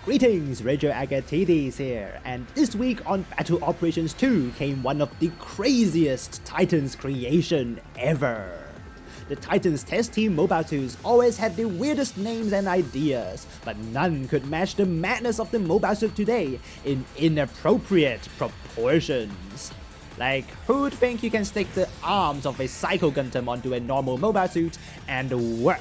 Greetings, Rigil Agateiades here, and this week on Battle Operations 2 came one of the craziest Titans creation ever. The Titans test team mobile suits always had the weirdest names and ideas, but none could match the madness of the mobile suit today in inappropriate proportions. Like, who'd think you can stick the arms of a PSYCHO GUNDAM onto a normal mobile suit and work?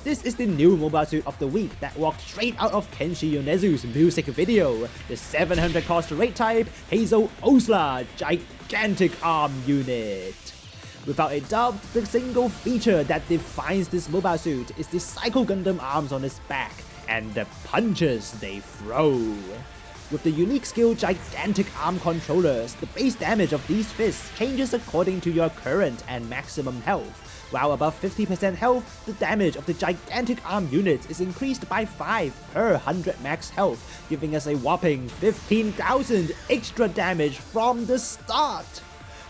This is the new mobile suit of the week that walked straight out of Kenshi Yonezu's music video, the 700 cost rate type Hazel Owsla gigantic arm unit. Without a doubt, the single feature that defines this mobile suit is the PSYCHO GUNDAM arms on its back and the punches they throw. With the unique skill gigantic arm controllers, the base damage of these fists changes according to your current and maximum health. While above 50% health, the damage of the gigantic arm units is increased by 5 per 100 max health, giving us a whopping 15,000 extra damage from the start.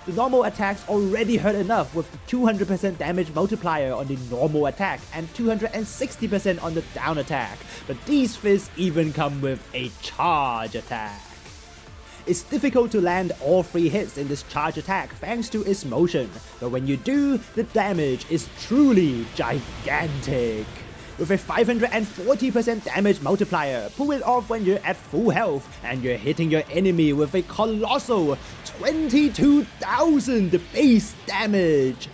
The normal attacks already hurt enough with the 200% damage multiplier on the normal attack and 260% on the down attack, but these fists even come with a charge attack. It's difficult to land all 3 hits in this charge attack thanks to its motion, but when you do, the damage is truly gigantic. With a 540% damage multiplier, pull it off when you're at full health and you're hitting your enemy with a colossal 22,000 base damage.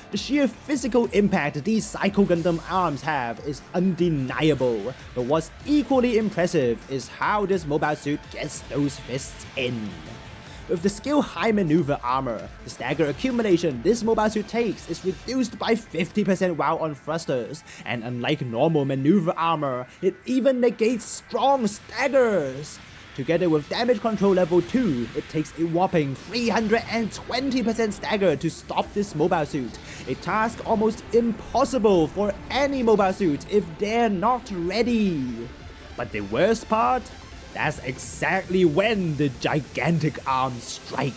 The sheer physical impact these PSYCHO GUNDAM arms have is undeniable, but what's equally impressive is how this mobile suit gets those fists in. With the skill high maneuver armor, the stagger accumulation this mobile suit takes is reduced by 50% while on thrusters, and unlike normal maneuver armor, it even negates strong staggers. Together with damage control level 2, it takes a whopping 320% stagger to stop this mobile suit, a task almost impossible for any mobile suit if they're not ready. But the worst part? That's exactly when the gigantic arms strike.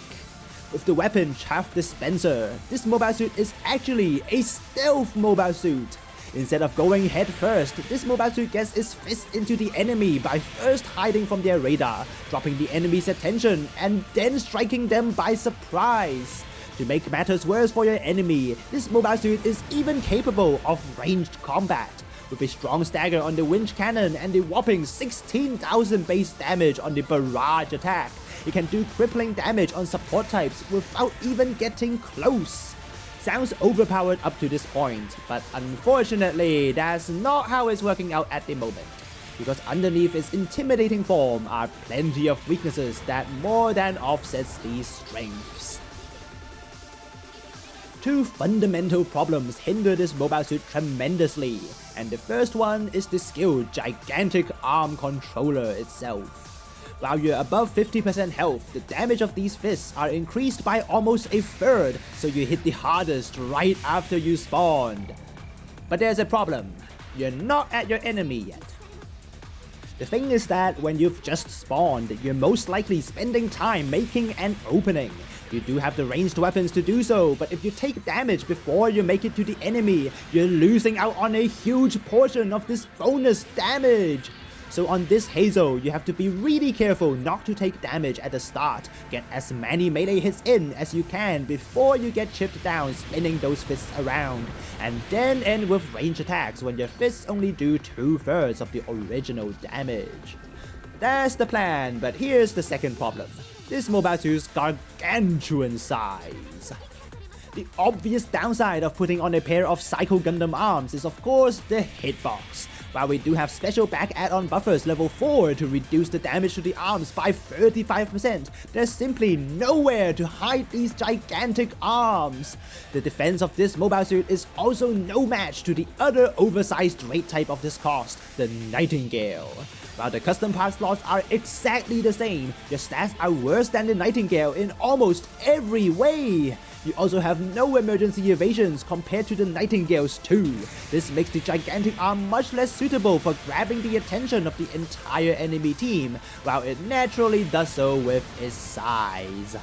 With the weapon Chaff Dispenser, this mobile suit is actually a stealth mobile suit. Instead of going head first, this mobile suit gets its fist into the enemy by first hiding from their radar, dropping the enemy's attention, and then striking them by surprise. To make matters worse for your enemy, this mobile suit is even capable of ranged combat. With a strong stagger on the winch cannon and a whopping 16,000 base damage on the barrage attack, it can do crippling damage on support types without even getting close. Sounds overpowered up to this point, but unfortunately, that's not how it's working out at the moment. Because underneath its intimidating form are plenty of weaknesses that more than offsets these strengths. 2 fundamental problems hinder this mobile suit tremendously, and the first one is the skill gigantic arm controller itself. While you're above 50% health, the damage of these fists are increased by almost a third, so you hit the hardest right after you spawned. But there's a problem, you're not at your enemy yet. The thing is that when you've just spawned, you're most likely spending time making an opening. You do have the ranged weapons to do so, but if you take damage before you make it to the enemy, you're losing out on a huge portion of this bonus damage. So on this Hazel, you have to be really careful not to take damage at the start, get as many melee hits in as you can before you get chipped down spinning those fists around, and then end with range attacks when your fists only do 2/3 of the original damage. That's the plan, but here's the second problem. This mobile suit's gargantuan size. The obvious downside of putting on a pair of PSYCHO GUNDAM arms is of course the hitbox. While we do have special back add-on buffers level 4 to reduce the damage to the arms by 35%, there's simply nowhere to hide these gigantic arms. The defense of this mobile suit is also no match to the other oversized rate type of this cost, the Nightingale. While the custom part slots are exactly the same, your stats are worse than the Nightingale in almost every way. You also have no emergency evasions compared to the Nightingales too. This makes the gigantic arm much less suitable for grabbing the attention of the entire enemy team, while it naturally does so with its size.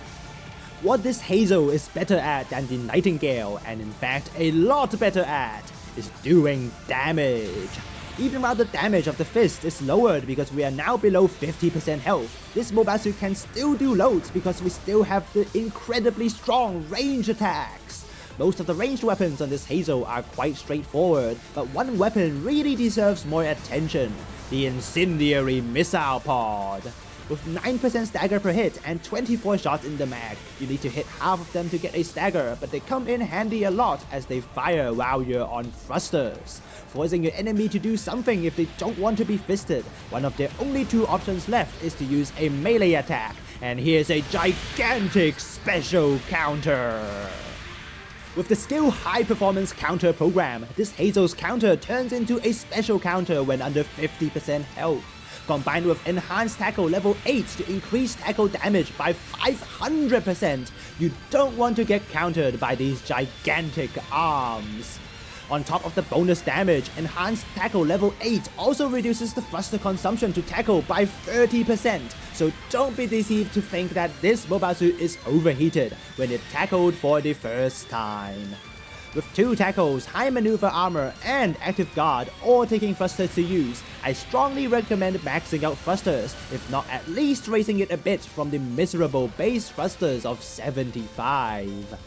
What this Hazel is better at than the Nightingale, and in fact a lot better at, is doing damage. Even while the damage of the fist is lowered because we are now below 50% health, this mobile suit can still do loads because we still have the incredibly strong range attacks. Most of the ranged weapons on this Hazel are quite straightforward, but one weapon really deserves more attention: the Incendiary Missile Pod. With 9% stagger per hit and 24 shots in the mag, you need to hit half of them to get a stagger, but they come in handy a lot as they fire while you're on thrusters, forcing your enemy to do something if they don't want to be fisted. One of their only two options left is to use a melee attack, and here's a gigantic special counter. With the skill High Performance Counter program, this Hazel's counter turns into a special counter when under 50% health. Combined with Enhanced Tackle level 8 to increase tackle damage by 500%, you don't want to get countered by these gigantic arms. On top of the bonus damage, Enhanced Tackle level 8 also reduces the thruster consumption to tackle by 30%, so don't be deceived to think that this mobile suit is overheated when it tackled for the first time. With 2 tackles, high maneuver armor, and active guard all taking thrusters to use, I strongly recommend maxing out thrusters, if not at least raising it a bit from the miserable base thrusters of 75.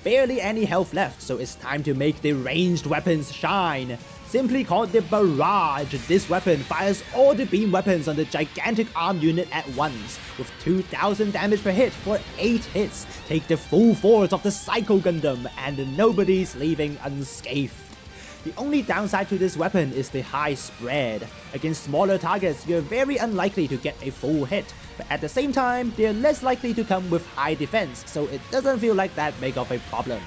Barely any health left, so it's time to make the ranged weapons shine. Simply called the Barrage, this weapon fires all the beam weapons on the gigantic arm unit at once. With 2000 damage per hit for 8 hits, take the full force of the PSYCHO Gundam, and nobody's leaving unscathed. The only downside to this weapon is the high spread. Against smaller targets, you're very unlikely to get a full hit, but at the same time, they're less likely to come with high defense, so it doesn't feel like that big of a problem.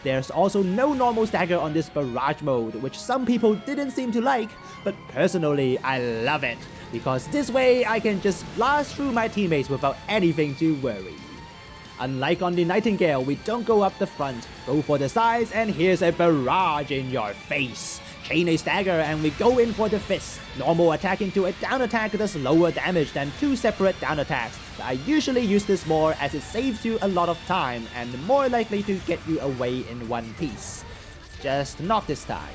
There's also no normal stagger on this Barrage mode, which some people didn't seem to like, but personally I love it, because this way I can just blast through my teammates without anything to worry. Unlike on the Nightingale, we don't go up the front, go for the sides, and here's a barrage in your face. Chain a stagger and we go in for the fist. Normal attack into a down attack does lower damage than 2 separate down attacks, but I usually use this more as it saves you a lot of time and more likely to get you away in one piece. Just not this time.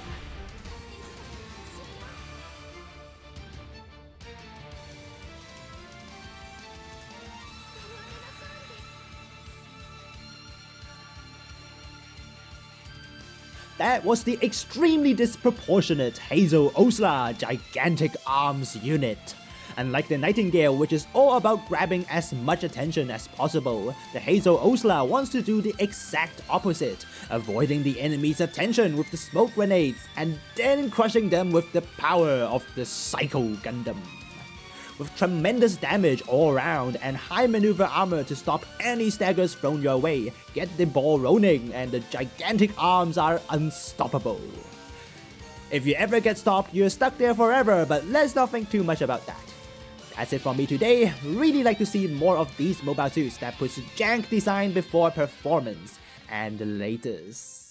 That was the extremely disproportionate Hazel Owsla Gigantic Arms unit. Unlike the Nightingale, which is all about grabbing as much attention as possible, the Hazel Owsla wants to do the exact opposite, avoiding the enemy's attention with the smoke grenades and then crushing them with the power of the PSYCHO Gundam. With tremendous damage all around and high maneuver armor to stop any staggers thrown your way, get the ball rolling and the gigantic arms are unstoppable. If you ever get stopped, you're stuck there forever, but let's not think too much about that. That's it from me today. Really like to see more of these mobile suits that puts jank design before performance. And latest.